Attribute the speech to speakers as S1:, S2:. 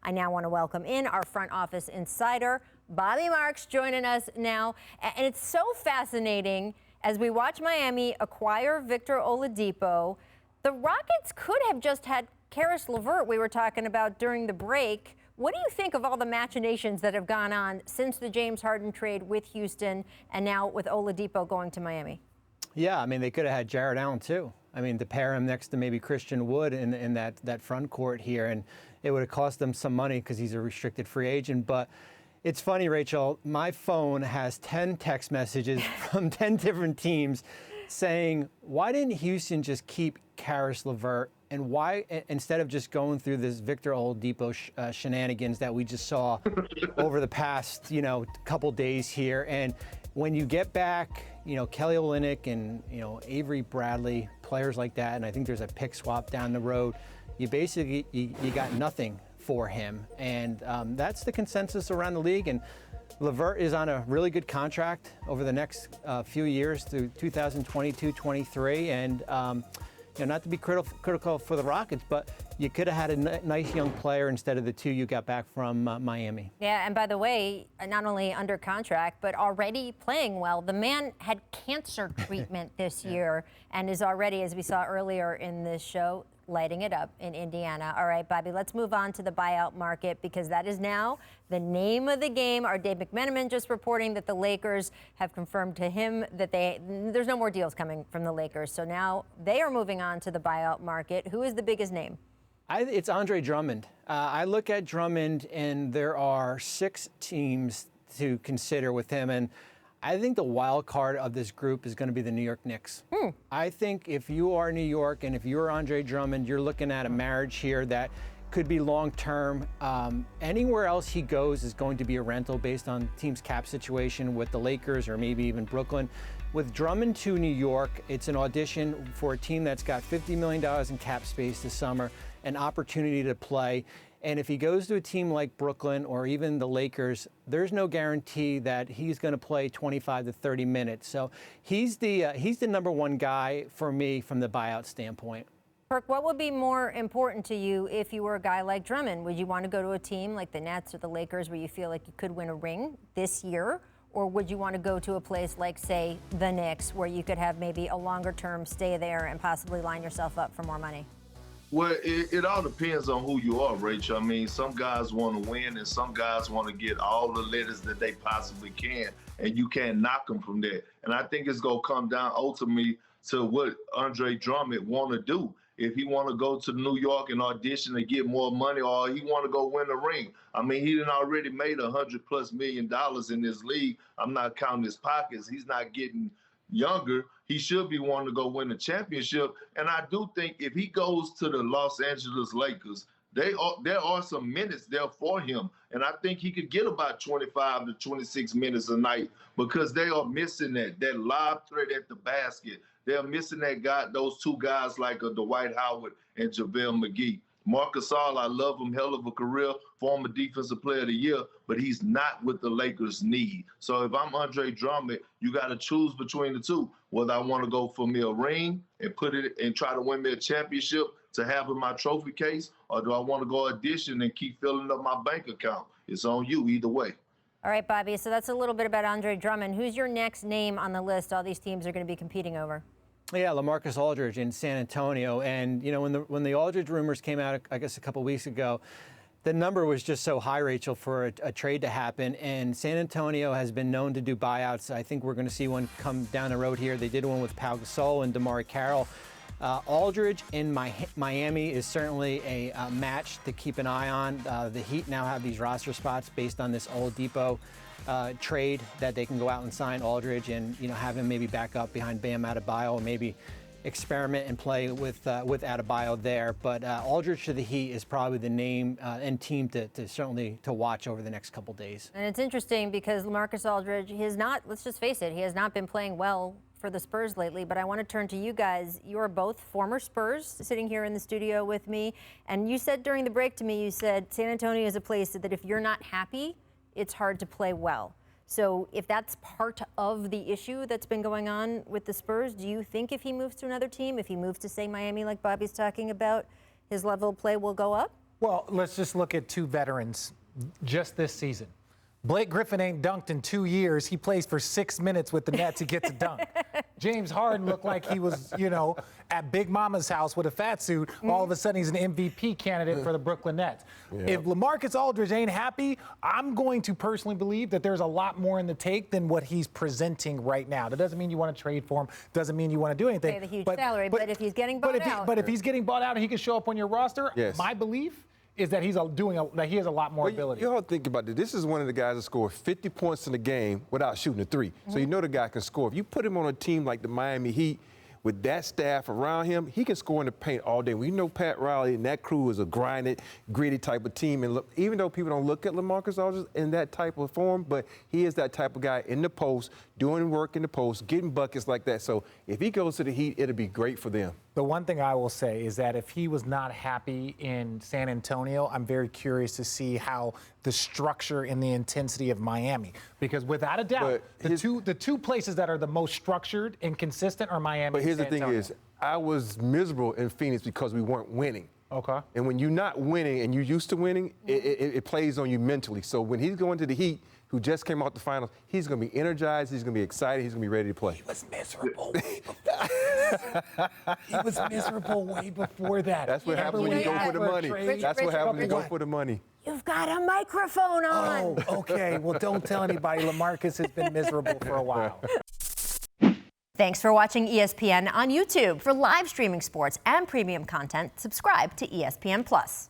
S1: I now want to welcome in our front office insider, Bobby Marks, joining us now. And it's so fascinating as we watch Miami acquire Victor Oladipo. The Rockets could have just had Caris LeVert we were talking about during the break. What do you think of all the machinations that have gone on since the James Harden trade with Houston and now with Oladipo going to Miami?
S2: Yeah, I mean, they could have had Jared Allen, too. I mean, to pair him next to maybe Christian Wood in that front court here, and it would have cost them some money because he's a restricted free agent. But it's funny, Rachel, my phone has 10 text messages from 10 different teams saying, why didn't Houston just keep Caris LeVert? And why, instead of just going through this Victor Oladipo shenanigans that we just saw over the past, couple days here. And when you get back, Kelly Olynyk and, Avery Bradley, players like that, and I think there's a pick swap down the road, you basically, you got nothing for him. And that's the consensus around the league. And LeVert is on a really good contract over the next few years through 2022-23. And, not to be critical for the Rockets, but you could have had a nice young player instead of the two you got back from Miami.
S1: Yeah, and by the way, not only under contract, but already playing well. The man had cancer treatment this year and is already, as we saw earlier in this show, lighting it up in Indiana. All right, Bobby, let's move on to the buyout market because that is now the name of the game. Our Dave McMenamin just reporting that the Lakers have confirmed to him that there's no more deals coming from the Lakers. So now they are moving on to the buyout market. Who is the biggest name?
S2: It's Andre Drummond. I look at Drummond, and there are 6 teams to consider with him, and I think the wild card of this group is going to be the New York Knicks. I think if you are New York and if you're Andre Drummond, you're looking at a marriage here that could be long-term. Anywhere else he goes is going to be a rental based on team's cap situation with the Lakers or maybe even Brooklyn. With Drummond to New York, it's an audition for a team that's got $50 million in cap space this summer, an opportunity to play. And if he goes to a team like Brooklyn or even the Lakers, there's no guarantee that he's going to play 25 to 30 minutes. So he's the number one guy for me from the buyout standpoint.
S1: Perk, what would be more important to you if you were a guy like Drummond? Would you want to go to a team like the Nets or the Lakers where you feel like you could win a ring this year? Or would you want to go to a place like, say, the Knicks, where you could have maybe a longer-term stay there and possibly line yourself up for more money?
S3: Well, it all depends on who you are, Rachel. I mean, some guys want to win and some guys want to get all the letters that they possibly can, and you can't knock them from that. And I think it's going to come down ultimately to what Andre Drummond want to do. If he want to go to New York and audition and get more money, or he want to go win a ring. I mean, he done already made $100+ million in this league. I'm not counting his pockets. He's not getting younger. He should be wanting to go win a championship. And I do think if he goes to the Los Angeles Lakers, there are some minutes there for him. And I think he could get about 25 to 26 minutes a night because they are missing that lob threat at the basket. They're missing those two guys like Dwight Howard and JaVale McGee. Marcus Gasol, I love him, hell of a career, former defensive player of the year, but he's not what the Lakers need. So if I'm Andre Drummond, you got to choose between the two, whether I want to go for me a ring and put it and try to win me a championship to have in my trophy case, or do I want to go audition and keep filling up my bank account? It's on you either way.
S1: All right, Bobby, so that's a little bit about Andre Drummond. Who's your next name on the list all these teams are going to be competing over?
S2: Yeah, LaMarcus Aldridge in San Antonio. And, when the Aldridge rumors came out, I guess a couple weeks ago, the number was just so high, Rachel, for a trade to happen. And San Antonio has been known to do buyouts. I think we're going to see one come down the road here. They did one with Pau Gasol and DeMar Carroll. Aldridge in Miami is certainly a match to keep an eye on. The Heat now have these roster spots based on this Oladipo trade that they can go out and sign Aldridge and have him maybe back up behind Bam Adebayo, or maybe experiment and play with Adebayo there. But Aldridge to the Heat is probably the name and team to certainly to watch over the next couple days.
S1: And it's interesting because LaMarcus Aldridge, he has not, let's just face it, he has not been playing well for the Spurs lately. But I want to turn to you guys. You are both former Spurs sitting here in the studio with me. And you said during the break to me, you said San Antonio is a place that if you're not happy, it's hard to play well. So if that's part of the issue that's been going on with the Spurs, do you think if he moves to another team, if he moves to, say, Miami like Bobby's talking about, his level of play will go up?
S4: Well, let's just look at two veterans just this season. Blake Griffin ain't dunked in 2 years. He plays for 6 minutes with the Nets. He gets a dunk. James Harden looked like he was, at Big Mama's house with a fat suit. All of a sudden, he's an MVP candidate for the Brooklyn Nets. Yeah. If LaMarcus Aldridge ain't happy, I'm going to personally believe that there's a lot more in the take than what he's presenting right now. That doesn't mean you want to trade for him. Doesn't mean you want to do anything.
S1: Pay the huge salary, but if he's getting bought out.
S4: But if he's getting bought out and he can show up on your roster, my belief is that he has a lot more ability.
S5: You all think about this. This is one of the guys that scored 50 points in the game without shooting a three. So you know the guy can score. If you put him on a team like the Miami Heat with that staff around him, he can score in the paint all day. We know Pat Riley and that crew is a grinded, gritty type of team. And look, even though people don't look at LaMarcus Aldridge in that type of form, but he is that type of guy in the post, doing work in the post, getting buckets like that. So if he goes to the Heat, it'll be great for them.
S4: The one thing I will say is that if he was not happy in San Antonio, I'm very curious to see how the structure and the intensity of Miami. Because without a doubt, the two places that are the most structured and consistent are Miami and San Antonio. But
S5: here's the thing is, I was miserable in Phoenix because we weren't winning.
S4: Okay.
S5: And when you're not winning and you're used to winning, it plays on you mentally. So when he's going to the Heat, who just came out the finals, he's going to be energized, he's going to be excited, he's going to be ready to play.
S4: He was miserable way before. He was miserable way before that.
S5: That's what happens when you go for the money. That's what happens when you go for the money.
S1: You've got a microphone on.
S4: Oh, okay. Well, don't tell anybody. LaMarcus has been miserable for a while.
S1: Thanks for watching ESPN on YouTube. For live streaming sports and premium content, subscribe to ESPN+.